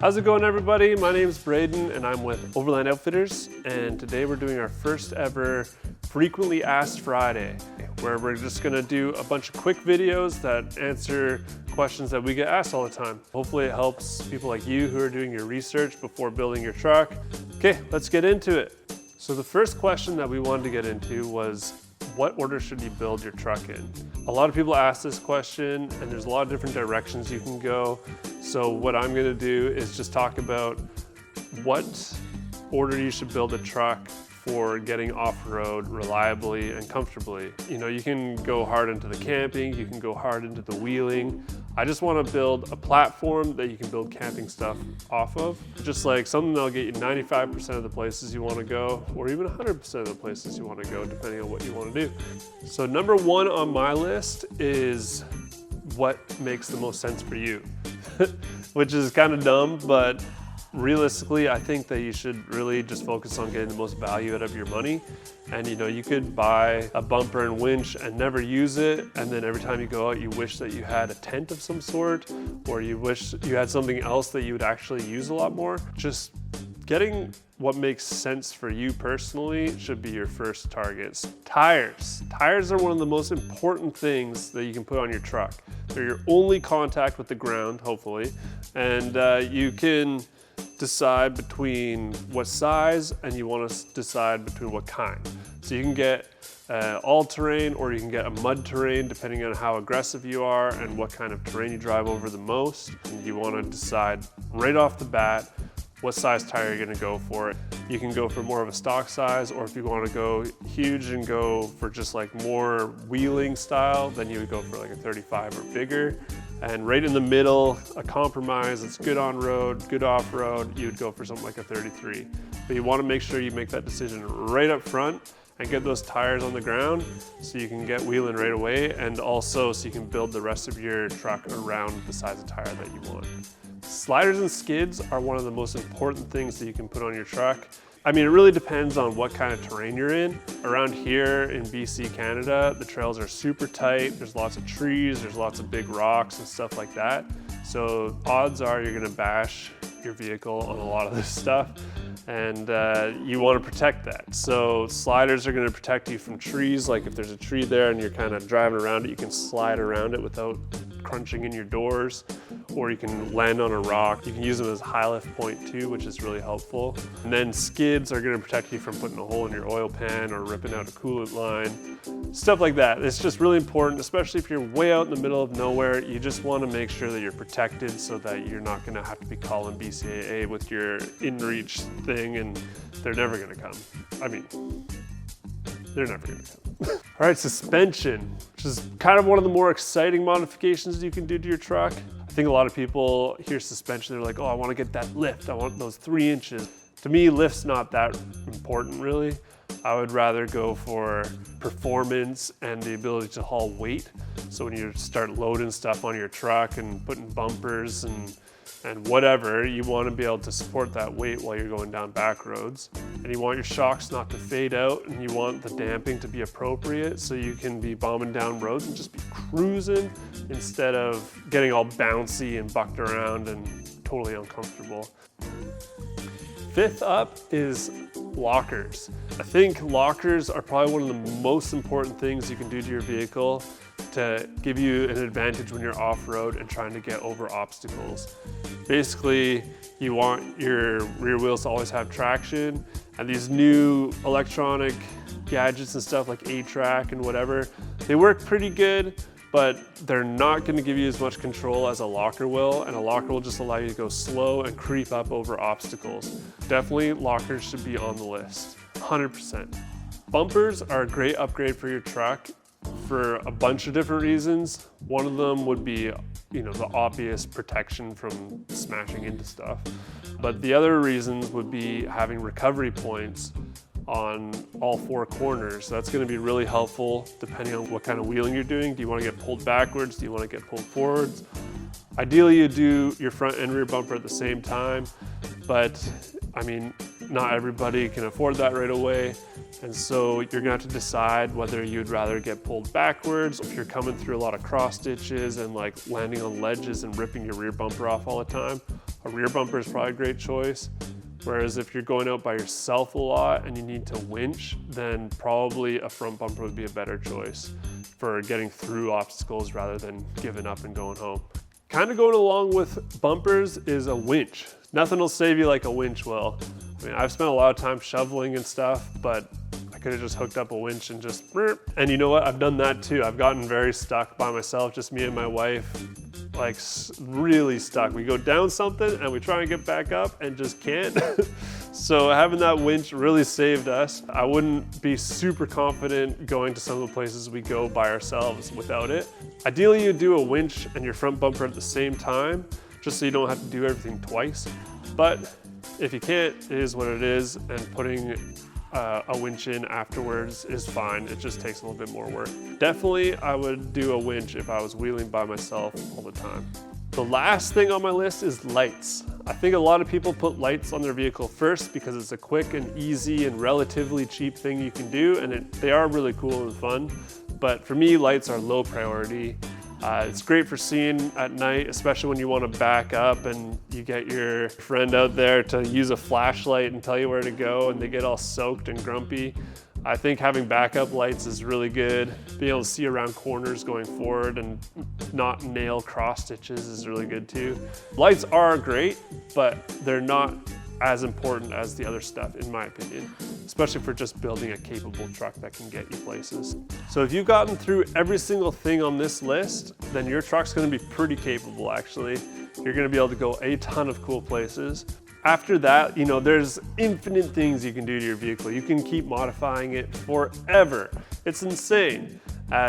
How's it going, everybody? My name is Braden and I'm with Overland Outfitters, and today we're doing our first ever Frequently Asked Friday, where we're just gonna do a bunch of quick videos that answer questions that we get asked all the time. Hopefully it helps people like you who are doing your research before building your truck. Okay, let's get into it. So the first question that we wanted to get into was, what order should you build your truck in? A lot of people ask this question, and there's a lot of different directions you can go. So what I'm gonna do is just talk about what order you should build a truck for getting off-road reliably and comfortably. You know, you can go hard into the camping, you can go hard into the wheeling. I just want to build a platform that you can build camping stuff off of. Just like something that'll get you 95% of the places you want to go, or even 100% of the places you want to go, depending on what you want to do. So number one on my list is what makes the most sense for you, which is kind of dumb, but realistically, I think that you should really just focus on getting the most value out of your money. And you know, you could buy a bumper and winch and never use it, and then every time you go out, you wish that you had a tent of some sort, or you wish you had something else that you would actually use a lot more. Just getting what makes sense for you personally should be your first targets. Tires. Tires are one of the most important things that you can put on your truck. They're your only contact with the ground, hopefully, and you can decide between what size, and you want to decide between what kind. So you can get all-terrain, or you can get a mud terrain, depending on how aggressive you are and what kind of terrain you drive over the most. And you want to decide right off the bat what size tire you're going to go for. You can go for more of a stock size, or if you want to go huge and go for just like more wheeling style, then you would go for like a 35 or bigger. And right in the middle, a compromise that's good on road, good off road, you would go for something like a 33. But you want to make sure you make that decision right up front and get those tires on the ground so you can get wheeling right away, and also so you can build the rest of your truck around the size of tire that you want. Sliders and skids are one of the most important things that you can put on your truck. I mean, it really depends on what kind of terrain you're in. Around here in BC, Canada, the trails are super tight. There's lots of trees, there's lots of big rocks and stuff like that. So odds are you're gonna bash your vehicle on a lot of this stuff, and you wanna protect that. So sliders are gonna protect you from trees. Like if there's a tree there and you're kind of driving around it, you can slide around it without crunching in your doors, or you can land on a rock. You can use them as high lift point too, which is really helpful. And then skids are gonna protect you from putting a hole in your oil pan or ripping out a coolant line, stuff like that. It's just really important, especially if you're way out in the middle of nowhere. You just wanna make sure that you're protected so that you're not gonna have to be calling BCAA with your in-reach thing, and they're never gonna come. I mean, they're never gonna come. All right, suspension, which is kind of one of the more exciting modifications you can do to your truck. I think a lot of people hear suspension, they're like, oh, I want to get that lift. I want those 3 inches. To me, lift's not that important, really. I would rather go for performance and the ability to haul weight. So when you start loading stuff on your truck and putting bumpers and whatever, you want to be able to support that weight while you're going down back roads. And you want your shocks not to fade out, and you want the damping to be appropriate so you can be bombing down roads and just be cruising instead of getting all bouncy and bucked around and totally uncomfortable. Fifth up is lockers. I think lockers are probably one of the most important things you can do to your vehicle to give you an advantage when you're off-road and trying to get over obstacles. Basically, you want your rear wheels to always have traction, and these new electronic gadgets and stuff like A-Track and whatever, they work pretty good, but they're not gonna give you as much control as a locker will, and a locker will just allow you to go slow and creep up over obstacles. Definitely, lockers should be on the list, 100%. Bumpers are a great upgrade for your truck for a bunch of different reasons. One of them would be, you know, the obvious protection from smashing into stuff. But the other reasons would be having recovery points on all 4 corners. That's going to be really helpful depending on what kind of wheeling you're doing. Do you want to get pulled backwards? Do you want to get pulled forwards? Ideally, you do your front and rear bumper at the same time, but I mean, not everybody can afford that right away. And so you're gonna have to decide whether you'd rather get pulled backwards if you're coming through a lot of cross ditches and like landing on ledges and ripping your rear bumper off all the time, A rear bumper is probably a great choice. Whereas if you're going out by yourself a lot and you need to winch, then probably a front bumper would be a better choice for getting through obstacles rather than giving up and going home. Kind of going along with bumpers is a winch. Nothing will save you like a winch will. I mean, I've spent a lot of time shoveling and stuff, but I could have just hooked up a winch and just, and you know what? I've done that too. I've gotten very stuck by myself, just me and my wife, like really stuck. We go down something and we try and get back up and just can't. So having that winch really saved us. I wouldn't be super confident going to some of the places we go by ourselves without it. Ideally, you do a winch and your front bumper at the same time, just so you don't have to do everything twice. But if you can't, it is what it is, and putting a winch in afterwards is fine. It just takes a little bit more work. Definitely, I would do a winch if I was wheeling by myself all the time. The last thing on my list is lights. I think a lot of people put lights on their vehicle first because it's a quick and easy and relatively cheap thing you can do, and they are really cool and fun. But for me, lights are low priority. It's great for seeing at night, especially when you want to back up and you get your friend out there to use a flashlight and tell you where to go and they get all soaked and grumpy. I think having backup lights is really good. Being able to see around corners going forward and not nail cross stitches is really good too. Lights are great, but they're not as important as the other stuff, in my opinion, especially for just building a capable truck that can get you places. So if you've gotten through every single thing on this list, then your truck's gonna be pretty capable, actually. You're gonna be able to go a ton of cool places. After that, you know, there's infinite things you can do to your vehicle. You can keep modifying it forever. It's insane.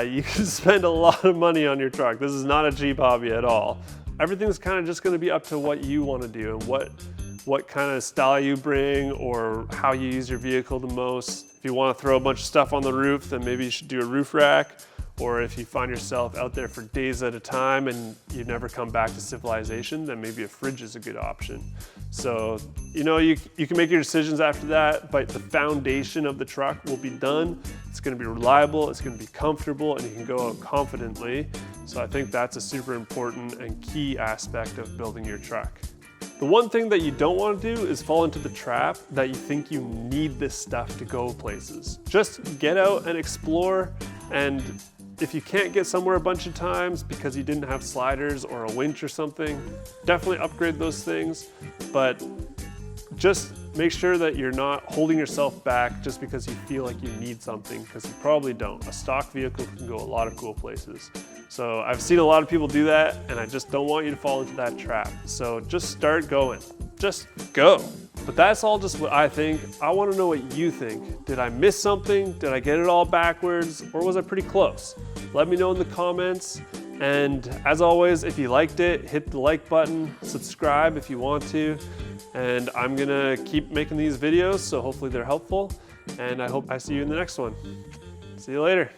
You can spend a lot of money on your truck. This is not a cheap hobby at all. Everything's kind of just gonna be up to what you wanna do and what kind of style you bring or how you use your vehicle the most. If you want to throw a bunch of stuff on the roof, then maybe you should do a roof rack. Or if you find yourself out there for days at a time and you never come back to civilization, then maybe a fridge is a good option. So, you know, you can make your decisions after that, but the foundation of the truck will be done. It's going to be reliable, it's going to be comfortable, and you can go out confidently. So I think that's a super important and key aspect of building your truck. The one thing that you don't want to do is fall into the trap that you think you need this stuff to go places. Just get out and explore, and if you can't get somewhere a bunch of times because you didn't have sliders or a winch or something, definitely upgrade those things, but just make sure that you're not holding yourself back just because you feel like you need something, because you probably don't. A stock vehicle can go a lot of cool places. So I've seen a lot of people do that, and I just don't want you to fall into that trap. So just start going, just go. But that's all just what I think. I want to know what you think. Did I miss something? Did I get it all backwards? Or was I pretty close? Let me know in the comments. And as always, if you liked it, hit the like button, subscribe if you want to. And I'm gonna keep making these videos, so hopefully they're helpful. And I hope I see you in the next one. See you later.